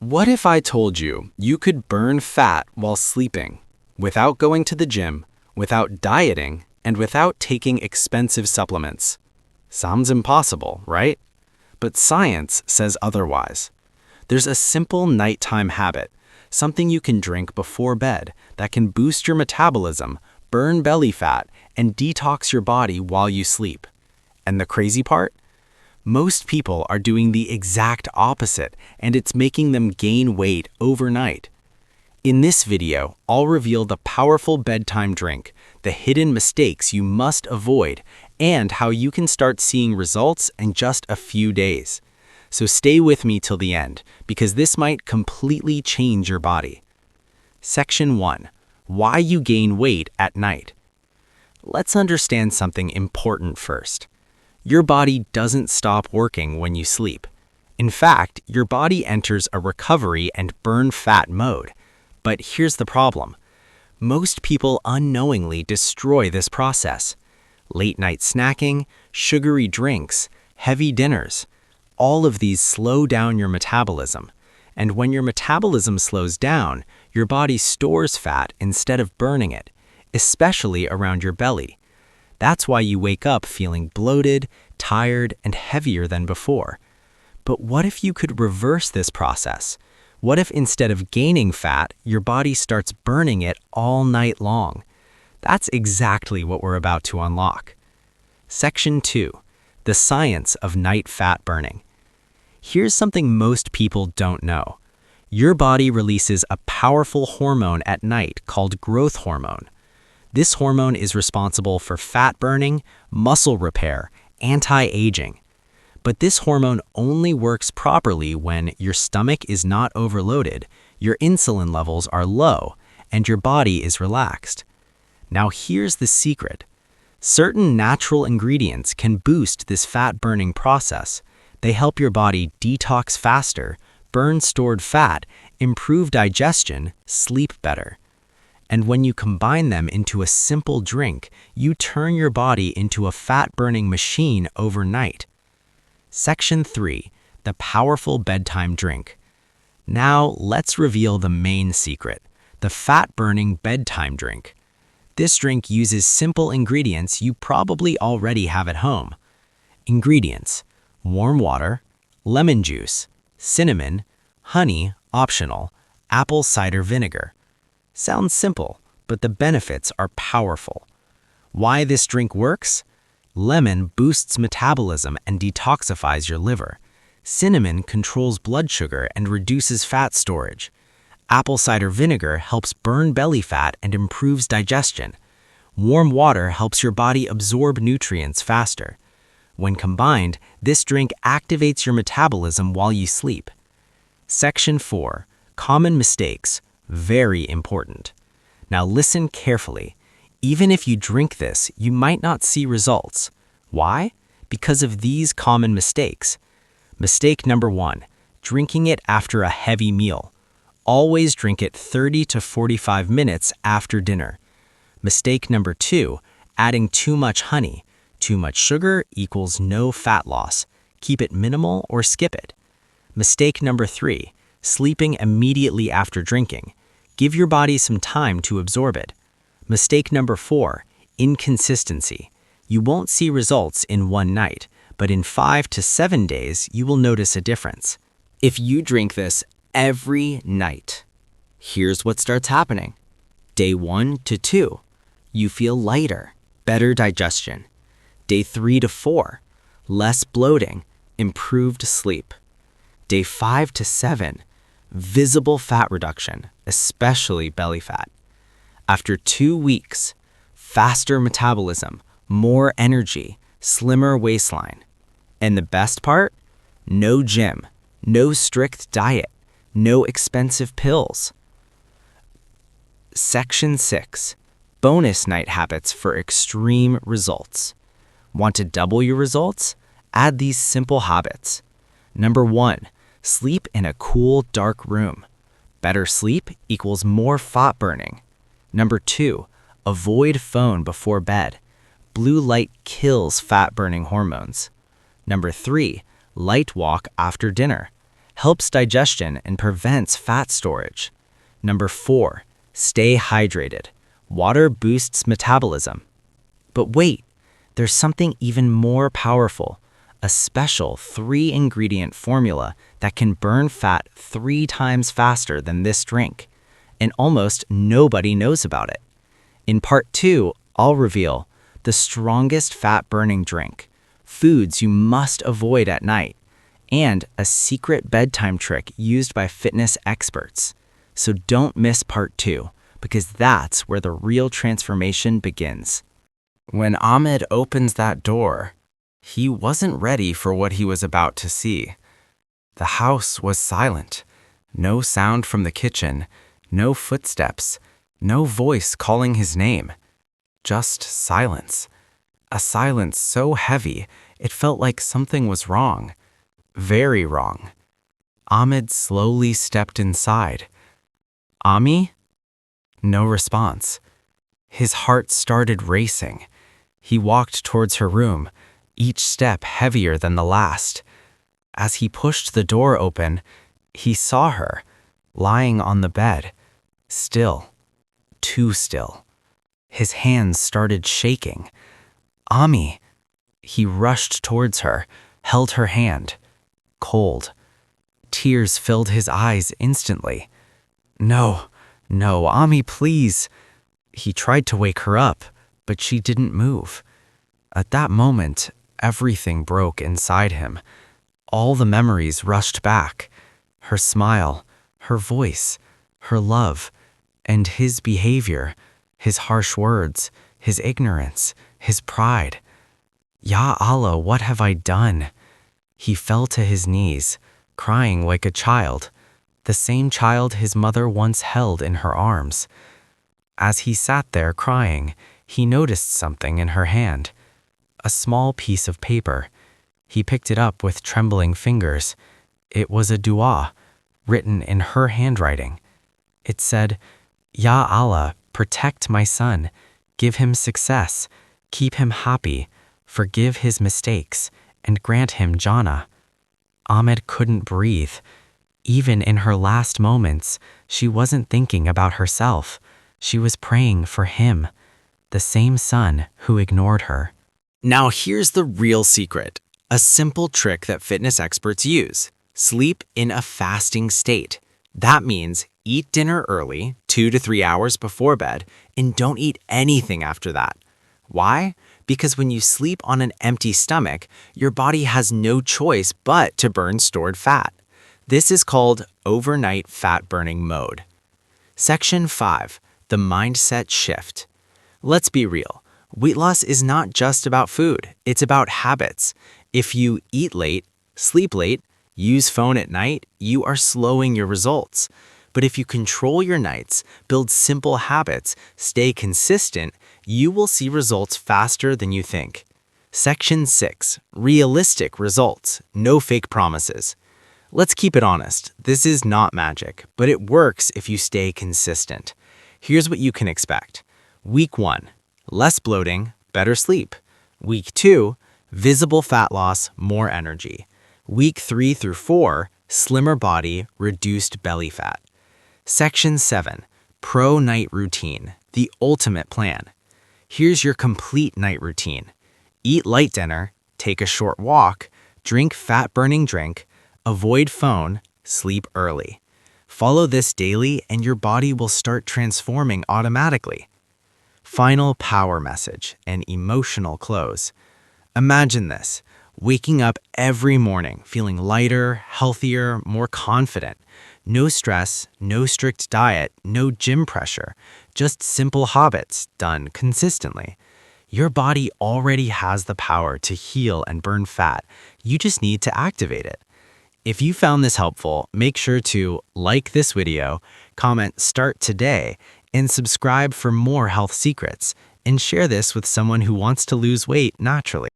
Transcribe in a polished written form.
What if I told you you could burn fat while sleeping, without going to the gym, without dieting, and without taking expensive supplements? Sounds impossible, right? But science says otherwise. There's a simple nighttime habit, something you can drink before bed that can boost your metabolism, burn belly fat, and detox your body while you sleep. And the crazy part? Most people are doing the exact opposite, and it's making them gain weight overnight. In this video, I'll reveal the powerful bedtime drink, the hidden mistakes you must avoid, and how you can start seeing results in just a few days. So stay with me till the end, because this might completely change your body. Section 1. Why you gain weight at night. Let's understand something important first. Your body doesn't stop working when you sleep. In fact, your body enters a recovery and burn fat mode. But here's the problem. Most people unknowingly destroy this process. Late night snacking, sugary drinks, heavy dinners, all of these slow down your metabolism. And when your metabolism slows down, your body stores fat instead of burning it, especially around your belly. That's why you wake up feeling bloated, tired, and heavier than before. But what if you could reverse this process? What if instead of gaining fat, your body starts burning it all night long? That's exactly what we're about to unlock. Section 2. The science of night fat burning. Here's something most people don't know. Your body releases a powerful hormone at night called growth hormone. This hormone is responsible for fat burning, muscle repair, anti-aging. But this hormone only works properly when your stomach is not overloaded, your insulin levels are low, and your body is relaxed. Now here's the secret. Certain natural ingredients can boost this fat-burning process. They help your body detox faster, burn stored fat, improve digestion, sleep better. And when you combine them into a simple drink, you turn your body into a fat-burning machine overnight. Section 3. The powerful bedtime drink. Now let's reveal the main secret, the fat-burning bedtime drink. This drink uses simple ingredients you probably already have at home. Ingredients: warm water, lemon juice, cinnamon, honey, optional, apple cider vinegar. Sounds simple, but the benefits are powerful. Why this drink works? Lemon boosts metabolism and detoxifies your liver. Cinnamon controls blood sugar and reduces fat storage. Apple cider vinegar helps burn belly fat and improves digestion. Warm water helps your body absorb nutrients faster. When combined, this drink activates your metabolism while you sleep. Section 4. Common mistakes. Very important. Now listen carefully. Even if you drink this, you might not see results. Why? Because of these common mistakes. Mistake number 1, drinking it after a heavy meal. Always drink it 30 to 45 minutes after dinner. Mistake number 2, adding too much honey. Too much sugar equals no fat loss. Keep it minimal or skip it. Mistake number 3, sleeping immediately after drinking. Give your body some time to absorb it. Mistake number 4, inconsistency. You won't see results in one night, but in 5 to 7 days, you will notice a difference. If you drink this every night, here's what starts happening. Day 1 to 2, you feel lighter, better digestion. Day 3 to 4, less bloating, improved sleep. Day 5 to 7, visible fat reduction, especially belly fat. After 2 weeks, faster metabolism, more energy, slimmer waistline. And the best part? No gym, no strict diet, no expensive pills. Section 6. Bonus night habits for extreme results. Want to double your results? Add these simple habits. Number 1, sleep in a cool, dark room. Better sleep equals more fat burning. Number 2, avoid phone before bed. Blue light kills fat-burning hormones. Number 3, light walk after dinner. helps digestion and prevents fat storage. Number 4, stay hydrated. Water boosts metabolism. But wait, there's something even more powerful, a special 3-ingredient formula that can burn fat 3 times faster than this drink, and almost nobody knows about it. In part 2, I'll reveal the strongest fat-burning drink, foods you must avoid at night, and a secret bedtime trick used by fitness experts. So don't miss part 2, because that's where the real transformation begins. When Ahmed opens that door, he wasn't ready for what he was about to see. The house was silent. No sound from the kitchen, no footsteps, no voice calling his name. Just silence. A silence so heavy, it felt like something was wrong. Very wrong. Ahmed slowly stepped inside. Ami? No response. His heart started racing. He walked towards her room, each step heavier than the last. As he pushed the door open, he saw her, lying on the bed, still, too still. His hands started shaking. Ami! He rushed towards her, held her hand. Cold. Tears filled his eyes instantly. No, Ami, please. He tried to wake her up, but she didn't move. At that moment, everything broke inside him. All the memories rushed back. Her smile, her voice, her love, and his behavior, his harsh words, his ignorance, his pride. Ya Allah, what have I done? He fell to his knees, crying like a child, the same child his mother once held in her arms. As he sat there crying, he noticed something in her hand, a small piece of paper. He picked it up with trembling fingers. It was a dua, written in her handwriting. It said, Ya Allah, protect my son, give him success, keep him happy, forgive his mistakes, and grant him Jannah. Ahmed couldn't breathe. Even in her last moments, she wasn't thinking about herself. She was praying for him, the same son who ignored her. Now here's the real secret, a simple trick that fitness experts use. Sleep in a fasting state. That means eat dinner early, 2 to 3 hours before bed, and don't eat anything after that. Why? Because when you sleep on an empty stomach, your body has no choice but to burn stored fat. This is called overnight fat burning mode. Section 5, the mindset shift. Let's be real. Weight loss is not just about food, it's about habits. If you eat late, sleep late, use phone at night, you are slowing your results. But if you control your nights, build simple habits, stay consistent, you will see results faster than you think. Section 6, realistic results, no fake promises. Let's keep it honest. This is not magic, but it works if you stay consistent. Here's what you can expect. Week 1, less bloating, better sleep. Week 2, visible fat loss, more energy. Week 3 through 4, slimmer body, reduced belly fat. Section 7, pro night routine, the ultimate plan. Here's your complete night routine. Eat light dinner, take a short walk, drink fat-burning drink, avoid phone, sleep early. Follow this daily and your body will start transforming automatically. Final power message, an emotional close. Imagine this, waking up every morning feeling lighter, healthier, more confident. No stress, no strict diet, no gym pressure, just simple habits done consistently. Your body already has the power to heal and burn fat. You just need to activate it. If you found this helpful, make sure to like this video, comment "Start today," and subscribe for more health secrets, and share this with someone who wants to lose weight naturally.